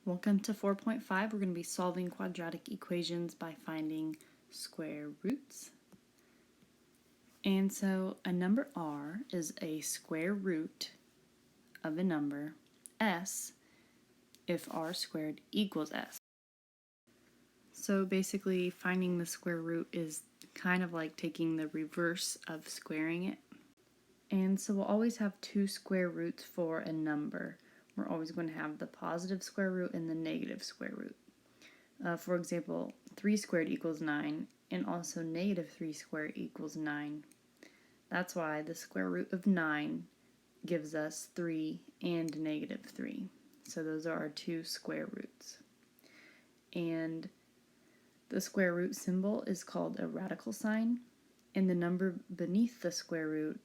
Welcome to 4.5. We're going to be solving quadratic equations by finding square roots. And so a number r is a square root of a number s if r squared equals s. So basically finding the square root is kind of like taking the reverse of squaring it. And so we'll always have two square roots for a number. We're always going to have the positive square root and the negative square root. For example, 3 squared equals 9, and also negative 3 squared equals 9. That's why the square root of 9 gives us 3 and negative 3. So those are our two square roots. And the square root symbol is called a radical sign, and the number beneath the square root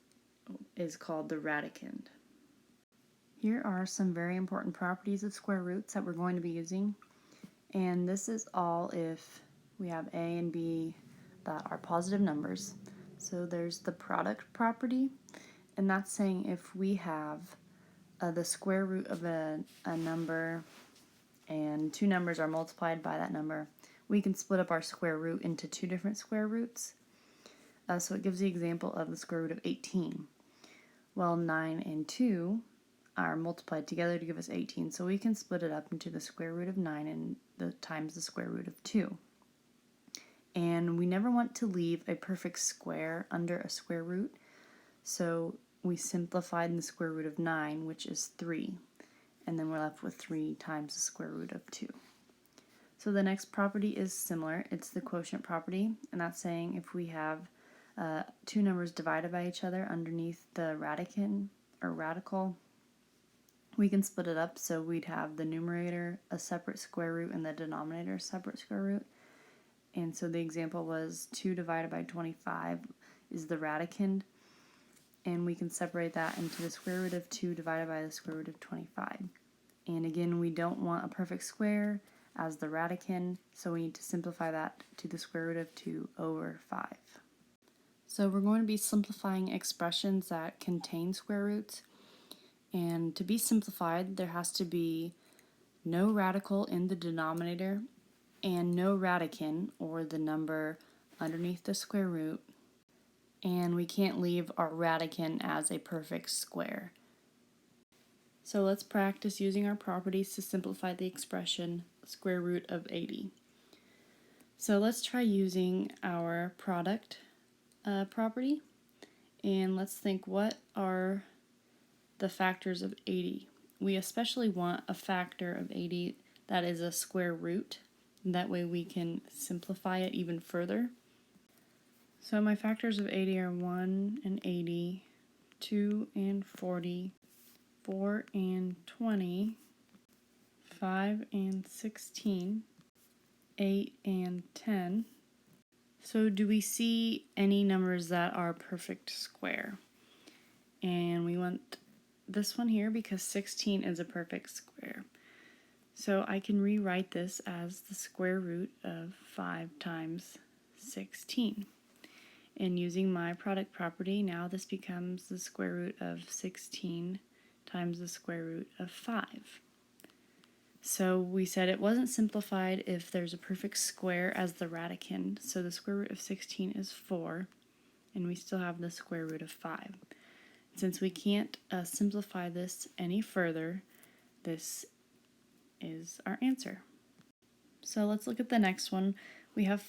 is called the radicand. Here are some very important properties of square roots that we're going to be using. And this is all if we have a and b that are positive numbers. So there's the product property, and that's saying if we have the square root of a number and two numbers are multiplied by that number, we can split up our square root into two different square roots. So it gives the example of the square root of 18. Well, 9 and 2 are multiplied together to give us 18, so we can split it up into the square root of 9 and times the square root of 2. And we never want to leave a perfect square under a square root, so we simplified the square root of 9, which is 3, and then we're left with 3 times the square root of 2. So the next property is similar. It's the quotient property, and that's saying if we have two numbers divided by each other underneath the radicand or radical, we can split it up, so we'd have the numerator a separate square root and the denominator a separate square root. And so the example was 2 divided by 25 is the radicand, and we can separate that into the square root of 2 divided by the square root of 25. And again, we don't want a perfect square as the radicand, so we need to simplify that to the square root of 2 over 5. So we're going to be simplifying expressions that contain square roots. And to be simplified, there has to be no radical in the denominator and no radicand, or the number underneath the square root. And we can't leave our radicand as a perfect square. So let's practice using our properties to simplify the expression square root of 80. So let's try using our product property, and let's think, what are the factors of 80? We especially want a factor of 80 that is a square root. That way we can simplify it even further. So my factors of 80 are 1 and 80, 2 and 40, 4 and 20, 5 and 16, 8 and 10. So do we see any numbers that are perfect square? And we want this one here because 16 is a perfect square. So I can rewrite this as the square root of 5 times 16. And using my product property, now this becomes the square root of 16 times the square root of 5. So we said it wasn't simplified if there's a perfect square as the radicand. So the square root of 16 is 4, and we still have the square root of 5. Since we can't simplify this any further, this is our answer. So let's look at the next one. We have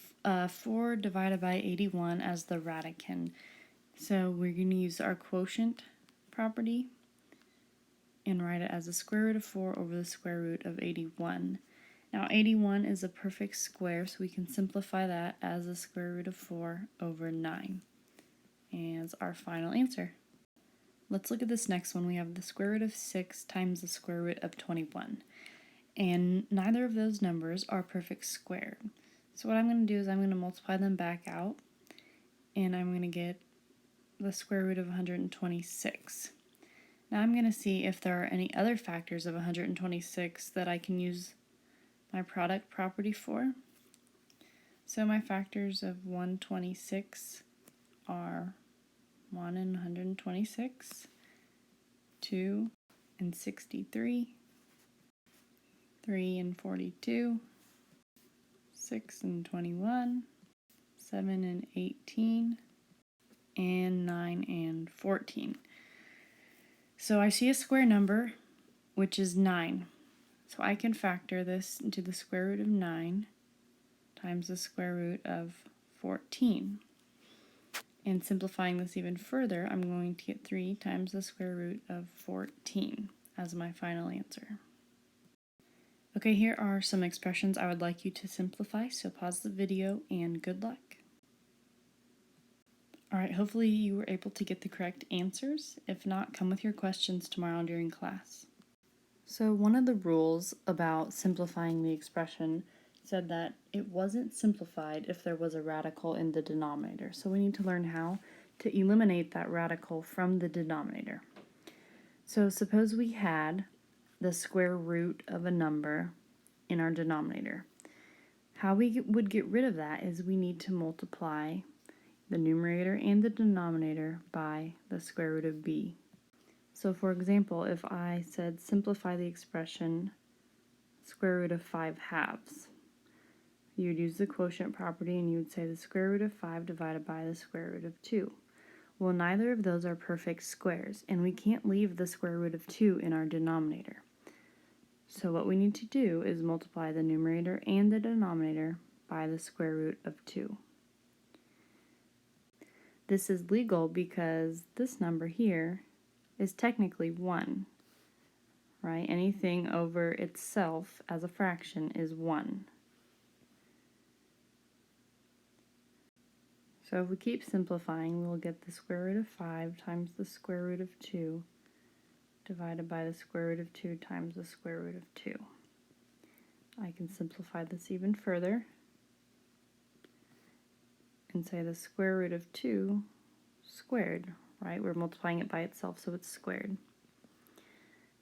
4 divided by 81 as the radicand. So we're going to use our quotient property and write it as the square root of 4 over the square root of 81. Now 81 is a perfect square, so we can simplify that as the square root of 4 over 9 as our final answer. Let's look at this next one. We have the square root of 6 times the square root of 21. And neither of those numbers are perfect squared. So what I'm going to do is I'm going to multiply them back out, and I'm going to get the square root of 126. Now I'm going to see if there are any other factors of 126 that I can use my product property for. So my factors of 126 are 1 and 126, 2 and 63, 3 and 42, 6 and 21, 7 and 18, and 9 and 14. So I see a square number, which is 9. So I can factor this into the square root of 9 times the square root of 14. And simplifying this even further, I'm going to get 3 times the square root of 14 as my final answer. Okay, here are some expressions I would like you to simplify, so pause the video and good luck. Alright, hopefully you were able to get the correct answers. If not, come with your questions tomorrow during class. So one of the rules about simplifying the expression said that it wasn't simplified if there was a radical in the denominator. So we need to learn how to eliminate that radical from the denominator. So suppose we had the square root of a number in our denominator. How we would get rid of that is we need to multiply the numerator and the denominator by the square root of b. So for example, if I said simplify the expression square root of 5/2, you would use the quotient property and you would say the square root of 5 divided by the square root of 2. Well, neither of those are perfect squares, and we can't leave the square root of 2 in our denominator. So what we need to do is multiply the numerator and the denominator by the square root of 2. This is legal because this number here is technically 1, right? Anything over itself as a fraction is 1. So if we keep simplifying, we'll get the square root of 5 times the square root of 2 divided by the square root of 2 times the square root of 2. I can simplify this even further and say the square root of 2 squared, right? We're multiplying it by itself, so it's squared.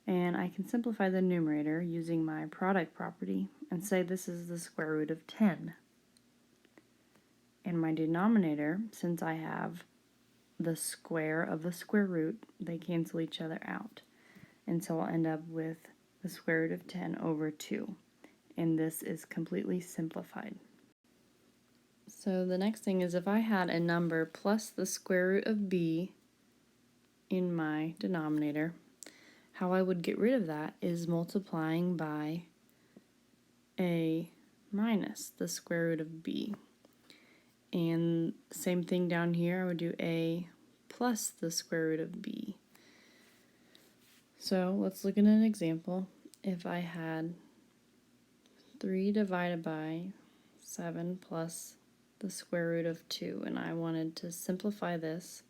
And I can simplify the numerator using my product property and say this is the square root of 10. And my denominator, since I have the square of the square root, they cancel each other out. And so I'll end up with the square root of 10 over 2. And this is completely simplified. So the next thing is if I had a number plus the square root of b in my denominator, how I would get rid of that is multiplying by a minus the square root of b. And same thing down here, I would do a plus the square root of b. So let's look at an example. If I had 3 divided by 7 plus the square root of 2, and I wanted to simplify this,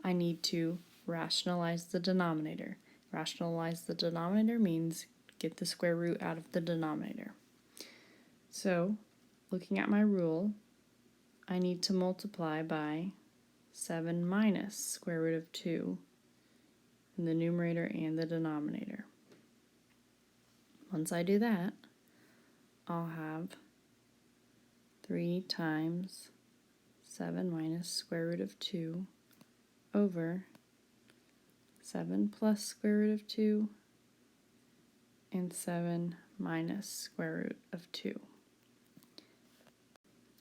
I need to rationalize the denominator. Rationalize the denominator means get the square root out of the denominator. So, looking at my rule, I need to multiply by 7 minus square root of 2 in the numerator and the denominator. Once I do that, I'll have 3 times 7 minus square root of 2 over 7 plus square root of 2 and 7 minus square root of 2.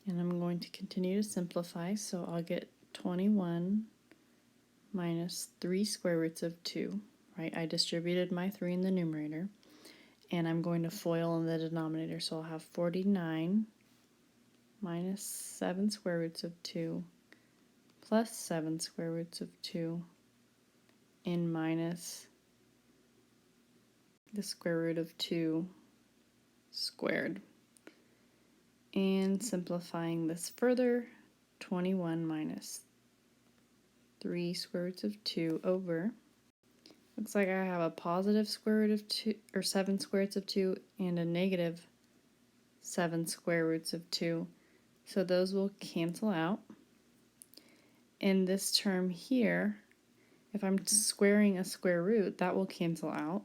And I'm going to continue to simplify, so I'll get 21 minus 3 square roots of 2, right? I distributed my 3 in the numerator, and I'm going to FOIL in the denominator, so I'll have 49 minus 7 square roots of 2 plus 7 square roots of 2 and minus the square root of 2 squared. And simplifying this further, 21 minus 3 square roots of 2 over, looks like I have a positive square root of 2, or 7 square roots of 2, and a negative 7 square roots of 2. So those will cancel out. And this term here, if I'm squaring a square root, that will cancel out.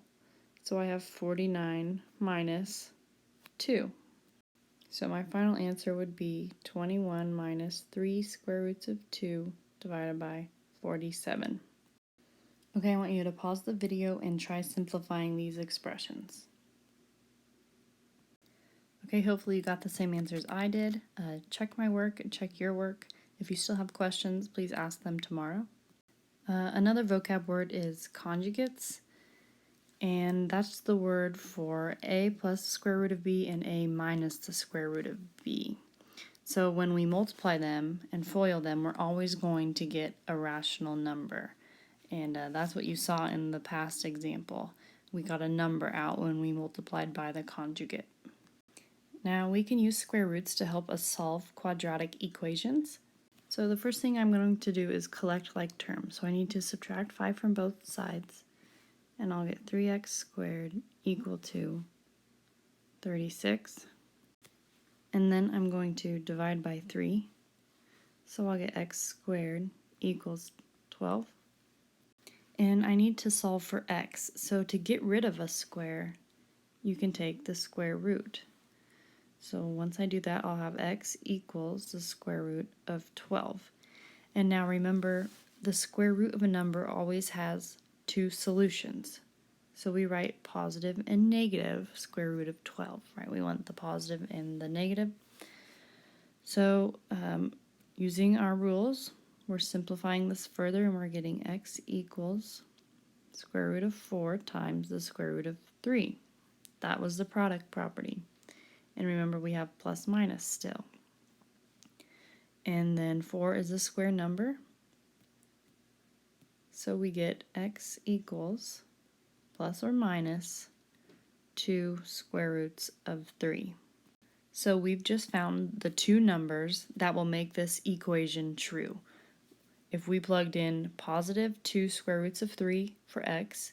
So I have 49 minus 2. So my final answer would be 21 minus 3 square roots of 2 divided by 47. Okay, I want you to pause the video and try simplifying these expressions. Okay, hopefully you got the same answers I did. Check my work and check your work. If you still have questions, please ask them tomorrow. Another vocab word is conjugates, and that's the word for a plus the square root of b and a minus the square root of b. So when we multiply them and FOIL them, we're always going to get a rational number. And that's what you saw in the past example. We got a number out when we multiplied by the conjugate. Now we can use square roots to help us solve quadratic equations. So the first thing I'm going to do is collect like terms. So I need to subtract 5 from both sides, and I'll get 3x squared equal to 36. And then I'm going to divide by 3. So I'll get x squared equals 12. And I need to solve for x. So to get rid of a square, you can take the square root. So once I do that, I'll have x equals the square root of 12. And now remember, the square root of a number always has two solutions. So we write positive and negative square root of 12, right? We want the positive and the negative. So using our rules, we're simplifying this further, and we're getting x equals square root of 4 times the square root of 3. That was the product property. And remember, we have plus minus still. And then 4 is a square number. So we get x equals plus or minus 2 square roots of 3. So we've just found the two numbers that will make this equation true. If we plugged in positive 2 square roots of 3 for x,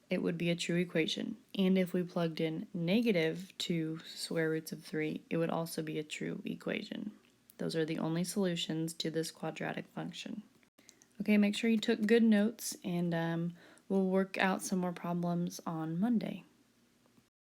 it would be a true equation. And if we plugged in negative 2 square roots of 3, it would also be a true equation. Those are the only solutions to this quadratic function. Okay, make sure you took good notes, and we'll work out some more problems on Monday.